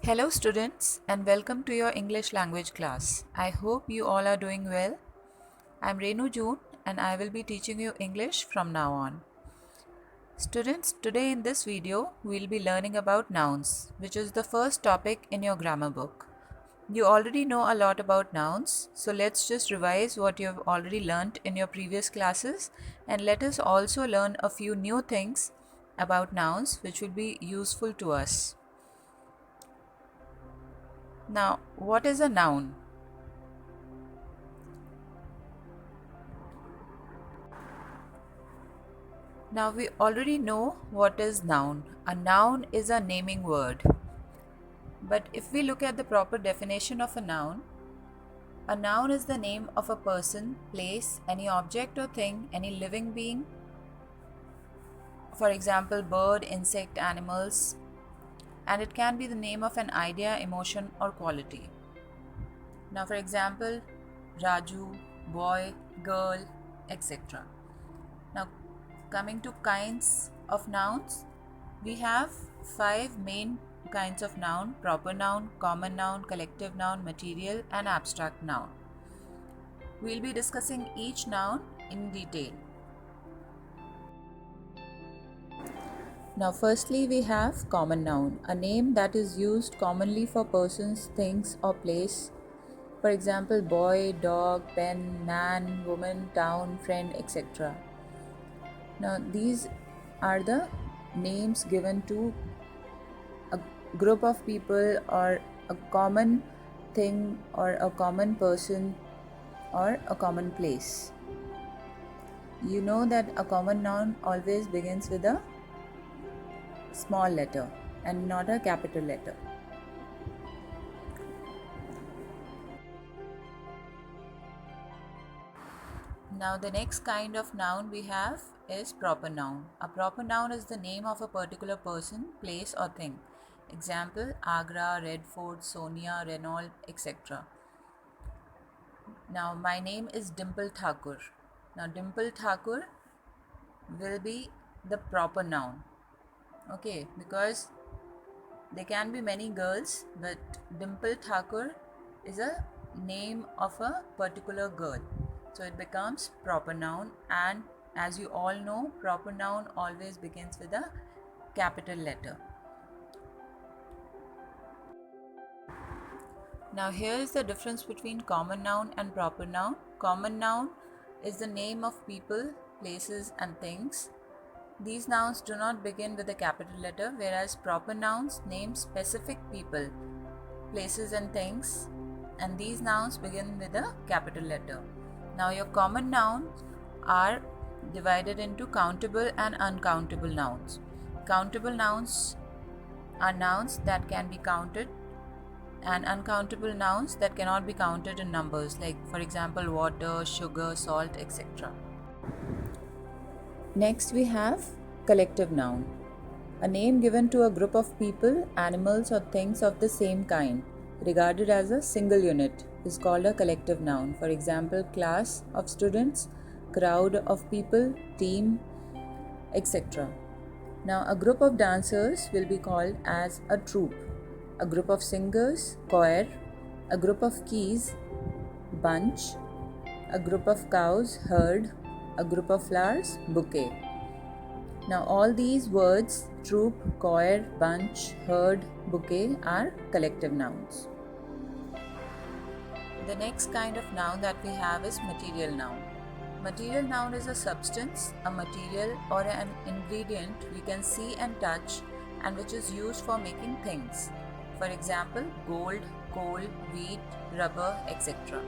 Hello, students, and welcome to your English language class. I hope you all are doing well. I'm Renu June, and I will be teaching you English from now on. Students, today in this video, we'll be learning about nouns, which is the first topic in your grammar book. You already know a lot about nouns, so let's just revise what you have already learnt in your previous classes, and let us also learn a few new things about nouns which will be useful to us. Now, what is a noun? Now we already know what is noun. A noun is a naming word. But if we look at the proper definition of a noun is the name of a person, place, any object or thing, any living being. For example, bird, insect, animals. And it can be the name of an idea, emotion or quality. Now for example, Raju, boy, girl, etc. Now coming to kinds of nouns, we have 5 main kinds of noun: proper noun, common noun, collective noun, material and abstract noun. We'll be discussing each noun in detail. Now firstly we have common noun, a name that is used commonly for persons, things or place. For example, boy, dog, pen, man, woman, town, friend, etc. Now these are the names given to a group of people or a common thing or a common person or a common place. You know that a common noun always begins with a small letter and not a capital letter. Now the next kind of noun we have is proper noun. A proper noun is the name of a particular person, place or thing. Example, Agra, Red Fort, Sonia, Renault, etc. Now my name is Dimple Thakur. Now Dimple Thakur will be the proper noun. Okay, because there can be many girls, but Dimple Thakur is a name of a particular girl. So it becomes proper noun, and as you all know, proper noun always begins with a capital letter. Now here is the difference between common noun and proper noun. Common noun is the name of people, places and things. These nouns do not begin with a capital letter, whereas proper nouns name specific people, places and things, and these nouns begin with a capital letter. Now your common nouns are divided into countable and uncountable nouns. Countable nouns are nouns that can be counted, and uncountable nouns that cannot be counted in numbers, like for example water, sugar, salt, etc. Next we have collective noun, a name given to a group of people, animals or things of the same kind, regarded as a single unit, is called a collective noun. For example, class of students, crowd of people, team, etc. Now a group of dancers will be called as a troupe, a group of singers, choir, a group of keys, bunch, a group of cows, herd, a group of flowers, bouquet. Now all these words, troop, choir, bunch, herd, bouquet, are collective nouns. The next kind of noun that we have is material noun. Material noun is a substance, a material or an ingredient we can see and touch and which is used for making things. For example, gold, coal, wheat, rubber, etc.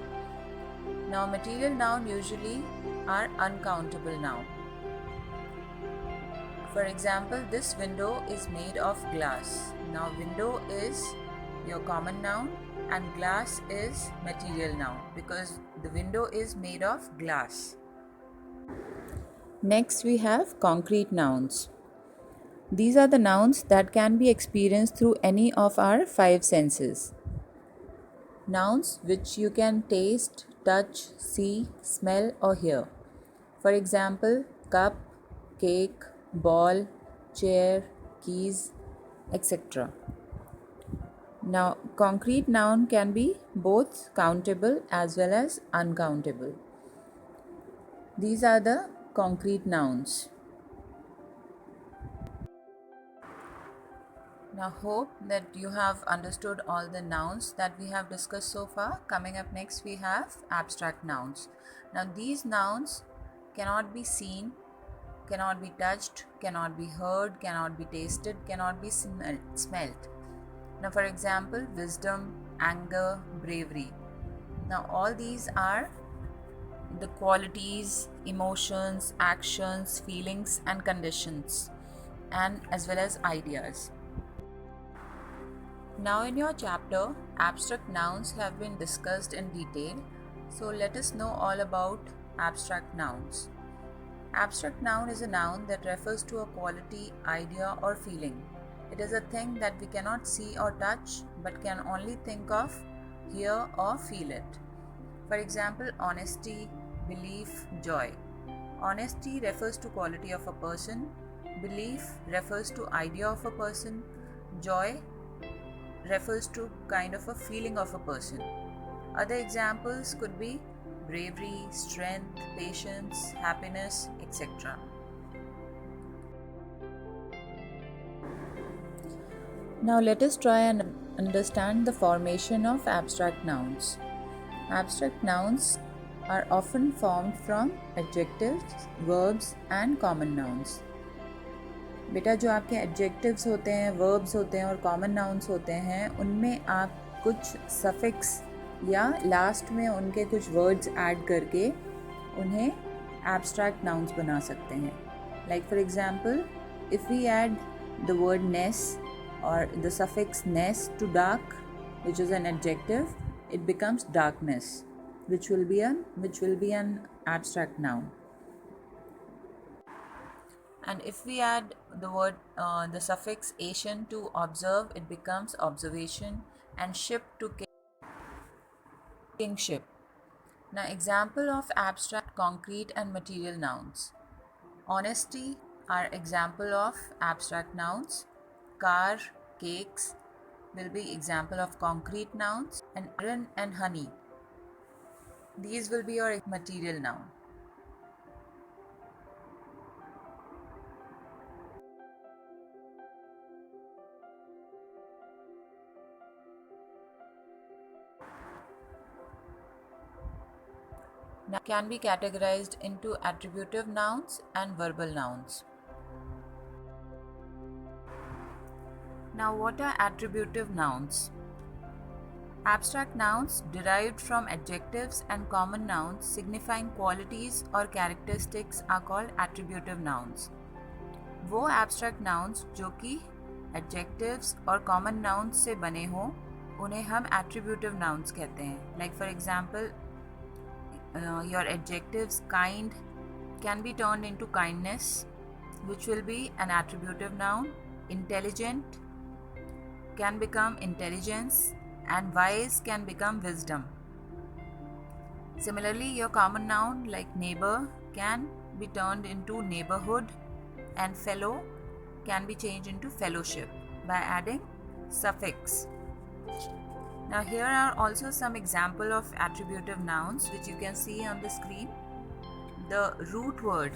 Now material noun usually are uncountable noun. For example, this window is made of glass. Now window is your common noun and glass is material noun because the window is made of glass. Next we have concrete nouns. These are the nouns that can be experienced through any of our 5 senses. Nouns which you can taste, touch, see, smell or hear. For example, cup, cake, ball, chair, keys, etc. Now, concrete noun can be both countable as well as uncountable. These are the concrete nouns. Now, hope that you have understood all the nouns that we have discussed so far. Coming up next, we have abstract nouns. Now, these nouns cannot be seen, cannot be touched, cannot be heard, cannot be tasted, cannot be smelt. Now, for example, wisdom, anger, bravery. Now, all these are the qualities, emotions, actions, feelings, and conditions, and as well as ideas. Now, in your chapter, abstract nouns have been discussed in detail. So, let us know all about abstract nouns. Abstract noun is a noun that refers to a quality, idea, or feeling. It is a thing that we cannot see or touch but can only think of, hear, or feel it. For example, honesty, belief, joy. Honesty refers to quality of a person, belief refers to idea of a person, joy refers to kind of a feeling of a person. Other examples could be bravery, strength, patience, happiness, etc. Now let us try and understand the formation of abstract nouns. Abstract nouns are often formed from adjectives, verbs and common nouns. बेटा जो आपके adjectives होते हैं, verbs होते हैं और common nouns होते हैं, उनमें आप कुछ सफिक्स या लास्ट में उनके कुछ वर्ड्स ऐड करके उन्हें एब्स्ट्रैक्ट नाउन्स बना सकते हैं. Like for example, if we add the word ness और the suffix ness to dark, which is an adjective, it becomes darkness, which will be an abstract noun. And if we add the suffix ation to observe, it becomes observation, and ship to kingship. Now, example of abstract, concrete and material nouns. Honesty are example of abstract nouns. Car, cakes will be example of concrete nouns, and iron and honey, these will be your material noun. Now, can be categorized into attributive nouns and verbal nouns. Now, what are attributive nouns? Abstract nouns derived from adjectives and common nouns signifying qualities or characteristics are called attributive nouns. वो abstract nouns जो कि adjectives और common nouns से बने हों, उन्हें हम attributive nouns कहते हैं. Like for example, your adjectives kind can be turned into kindness, which will be an attributive noun. Intelligent can become intelligence, and wise can become wisdom. Similarly, your common noun like neighbor can be turned into neighborhood, and fellow can be changed into fellowship by adding suffix. Now, here are also some example of attributive nouns which you can see on the screen. The root word.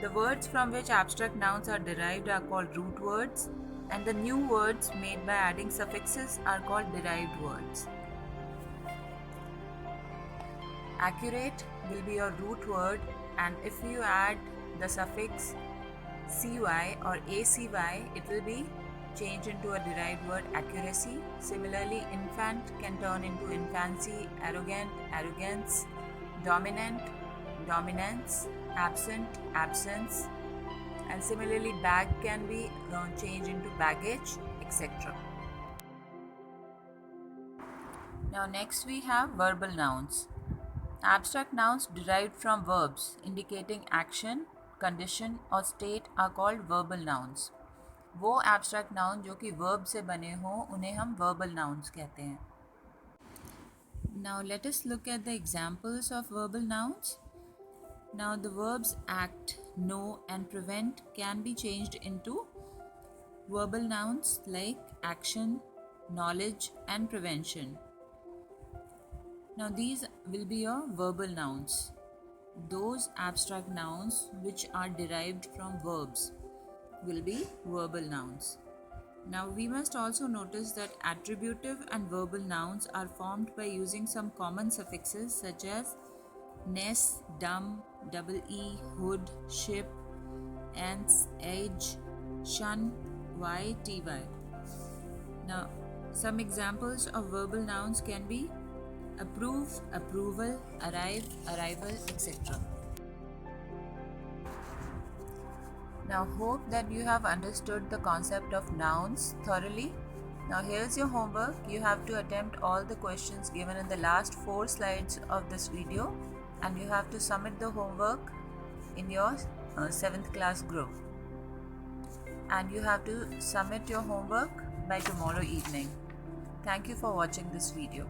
The words from which abstract nouns are derived are called root words, and the new words made by adding suffixes are called derived words. Accurate will be your root word, and if you add the suffix cy or acy, it will be changed into a derived word accuracy. Similarly, infant can turn into infancy, arrogant, arrogance, dominant, dominance, absent, absence, and similarly bag can be changed into baggage, etc. Now next we have verbal nouns. Abstract nouns derived from verbs indicating action, condition or state are called verbal nouns. वो abstract noun जो कि verb से बने हों उन्हें हम verbal nouns कहते हैं. Now let us look at the examples of verbal nouns. Now the verbs act, know and prevent can be changed into verbal nouns like action, knowledge, and prevention. Now, these will be your verbal nouns. Those abstract nouns which are derived from verbs will be verbal nouns. Now, we must also notice that attributive and verbal nouns are formed by using some common suffixes such as ness, dumb, double E, hood, ship, ants, edge, shun, ty. Now, some examples of verbal nouns can be approve, approval, arrive, arrival, etc. Now, hope that you have understood the concept of nouns thoroughly. Now, here's your homework. You have to attempt all the questions given in the last 4 slides of this video, and you have to submit the homework in your 7th class group. And you have to submit your homework by tomorrow evening. Thank you for watching this video.